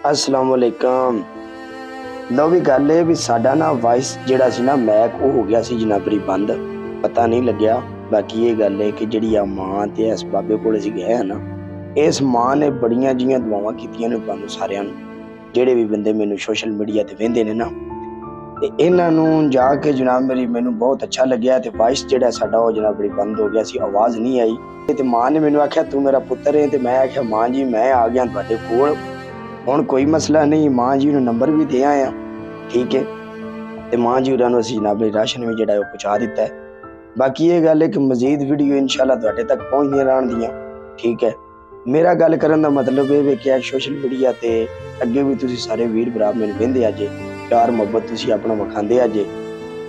अस्सलाम वालेकुम। लो भी गल है भी साडा ना वाइस जिहड़ा सी ना मैक वो हो गया सी जनाबरी बंद, पता नहीं लग्या। बाकी ये गल है कि जिहड़ी आ मां ते इस बाबे कोल असीं गए हैं ना, इस मां ने बड़ियां जिहियां दुआवां कीतियां ने तुहानूं सारिआं नूं, जिहड़े भी बंदे मैनूं सोशल मीडिया ते वेंदे ने ना, ते इन्हां नूं जाके जनाब मेरी मैनूं बहुत अच्छा लग्या। ते वाइस जिहड़ा साडा वो जनाबरी बंद हो गया सी, आवाज़ नहीं आई। ते मां ने मैनूं आख्या तू मेरा पुत्तर है, ते मैं आख्या मां जी मैं आ गया तुहाडे कोल, हुण कोई मसला नहीं। मां जी नूं नंबर भी दे आया, ठीक है। ते मां जी होरां नूं असीं जनाब राशन भी जिहड़ा पहुंचा दिता है। बाकी ये गल है कि मजीद वीडियो इंशाअल्लाह तुहाडे तक पहुंचदियां रहणगियां, ठीक है। मेरा गल करन दा मतलब ये वे कि सोशल मीडिया ते अगे भी तुसीं सारे वीर भरा मैनूं वेंदे अजे, प्यार मुहब्बत तुसीं अपना विखांदे अजे।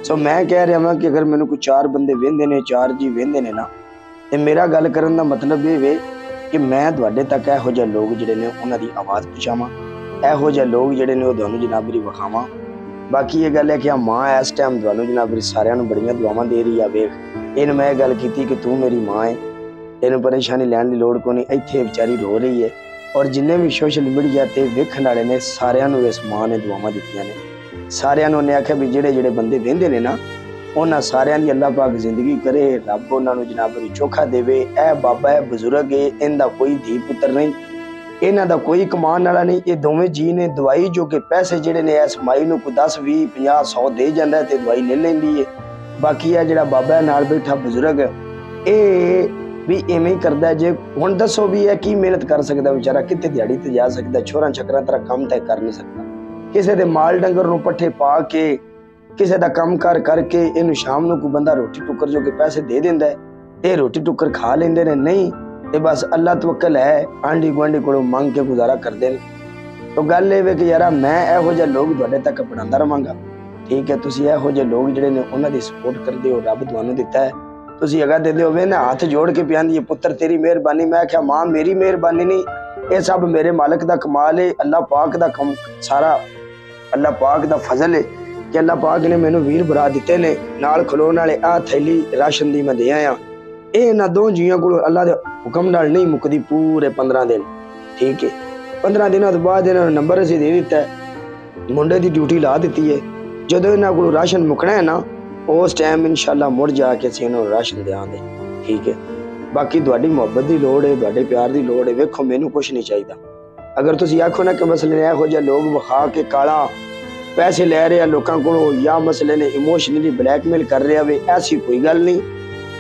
सो मैं कह रहा वां कि अगर मैनूं कोई 4 बंदे वेंदे ने, 4 जी वेंदे ने ना, ते मेरा गल करन दा मतलब ये वे कि मैं तुहाडे तक इहो जिहे लोग जिहड़े ने उन्हां दी आवाज़ पहुंचावां, इहो जिहे लोग जिहड़े ने तुहानूं जनाब मेरी विखावां। बाकी ये गल है कि मां इस टाइम तुहानूं जनाब मेरी सारिआं नूं बड़ियां दुआवां दे रही है। वेख इन्हूं मैं गल कीती कि तू मेरी मां है, तेनूं परेशानी लैण दी लोड़ कोई नहीं, इत्थे बेचारी रो रही है। और जिन्ने भी सोशल मीडिया ते वेखण वाले ने सारिआं नूं इस मां ने दुआवां दित्तियां ने। सारिआं नूं उन्हें आख्या भी जिहड़े जिहड़े बंदे वेंदे ने ना, उन्हां सारिआं दी अल्लाह पाक जिंदगी करे, रब उन्हां नूं जनाब मेरी चोखा देवे। ए बाबा है बुजुर्ग है, इनदा कोई धी पुत्तर नहीं, इन्हां दा कोई कमान वाला नहीं। ये दोवें जी ने दवाई जो कि पैसे जिहड़े ने इस माई नूं कोई 10 20 50 100 दे जांदा है ते दवाई ले लैंदी है। बाकी है जिहड़ा बाबा है नाल बैठा बुजुर्ग, ये भी इवें ही करदा है। जे हुण दसो भी है की मेहनत कर सकदा बेचारा, कित्थे दिहाड़ी ते जा सकदा, छोरा छकरा तरह काम ते कर नहीं सकदा। किसे दे माल डंगर नूं पट्ठे पा के, किसे दा काम कार करके इनू शाम नूं कोई बंदा रोटी टुकर जो के पैसे दे दिंदा है, ये रोटी टुकर खा लेंदे ने। नहीं ते बस अल्लाह तवक्कल है, आंढी गुआंढी कोलों मंग के गुजारा करदे ने। तो गल ये वे कि यार मैं इहो जिहे लोग तुहाडे तक पहुंचांदा रहांगा, ठीक है। तुसीं इहो जिहे लोग जिहड़े ने उन्हां दी सपोर्ट करदे हो, रब तुहानूं दित्ता है, तुसीं अगा देंदे होवे ना, हाथ जोड़ के पियांदी है पुत्तर तेरी मेहरबानी। मैं आख्या मां मेरी मेहरबानी नहीं, ये सब मेरे मालिक दा कमाल है, अल्लाह पाक दा कम, सारा अल्लाह पाक दा फजल है कि अल्लाह पाक ने मैनूं वीर भरा दिते ने नाल खलोण वाले। आ थैली राशन दी मैं दे आया, ये इन्हां दो जीआं कोलों अल्लाह दे हुक्म नाल नहीं मुकदी पूरे 15 दिन, ठीक है। 15 दिनों तो बाद इन्हां नूं नंबर असीं दे दिता है, मुंडे दी ड्यूटी ला दित्ती है। जदों इन्हां कोलों राशन मुकना है ना, उस टाइम इंशाअल्लाह मुड़ जाके असीं इन्हां नूं राशन देवांगे, ठीक है। बाकी तुहाडी मुहब्बत दी लोड़ है, तुहाडे प्यार दी लोड़ है। वेखो मैनूं कुछ नहीं चाहिदा। अगर तुसीं आखो ना कि मसले ने इहो जिहे लोग विखा के काला पैसे ले रहे लोगों को, या मसले ने इमोशनली ब्लैकमेल कर रहे वे, ऐसी कोई गल नहीं।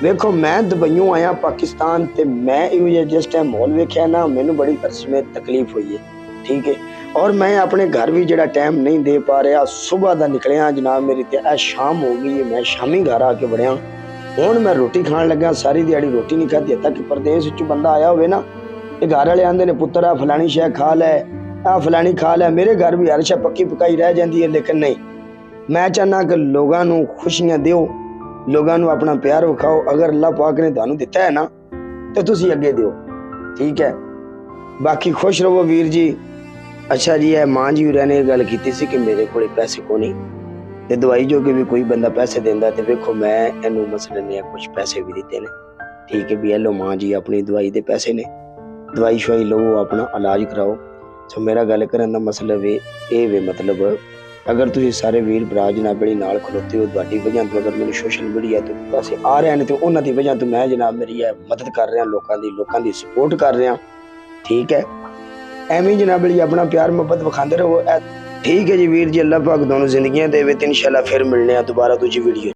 वेखो मैं दुबईयों आया पाकिस्तान, ते मैं इहो जिस टाइम माहौल वेख्या ना, मैनू बड़ी अरसे में तकलीफ हुई है, ठीक है। और मैं अपने घर भी जिहड़ा टाइम नहीं दे पा रहा, सुबह दा निकलिया जनाब मेरी, ते आ शाम हो गई है, मैं शामी घर आके बड़िया। हुण मैं रोटी खाण लगा, सारी दिहाड़ी रोटी नहीं खाधी। तक परदेस विच बंदा आया होवे ना, ते घर वाले आंदे ने पुत्तर आ फलानी शै खा लै, आ फलानी खा लै। मेरे घर भी हर शै पक्की पकाई रह जाती है, लेकिन नहीं, मैं चाहना कि लोगों नूं खुशियां दिओ, लोगों नूं अपना प्यार विखाओ। अगर अल्लाह पाक ने तुहानूं दिता है ना, तो तुसीं अगे दिओ, ठीक है। बाकी खुश रहो वीर जी। अच्छा जी, है मां जी होरां ने गल कीती सी कि मेरे कोल पैसे को नहीं, ते दवाई जो कि भी कोई बंदा पैसे देंदा, ते वेखो मैं इहनूं मसले ने कुछ पैसे भी दिते ने, ठीक है। भी हेलो मां जी अपनी दवाई दे पैसे ने, दवाई शवाई लो, अपना इलाज कराओ। सो मेरा गल करन दा मतलब ये वे, मतलब अगर तुसीं सारे वीर भरा जनाब मेरी नाल खलोते हो, तुहाडी वजह तो अगर मैनूं सोशल मीडिया ते पैसे आ रहे हैं, तो उन्हां दी वजह तो मैं जनाब मेरी है मदद कर रहा, लोकां दी सपोर्ट कर रहा, ठीक है। एवें जनाब मेरी अपना प्यार मुहब्बत विखांदे रहो, ठीक है जी वीर जी। अल्लाह पाक दोनों जिंदगियां देवे, ते इंशाअल्लाह फिर मिलने दोबारा दूजी वीडियो।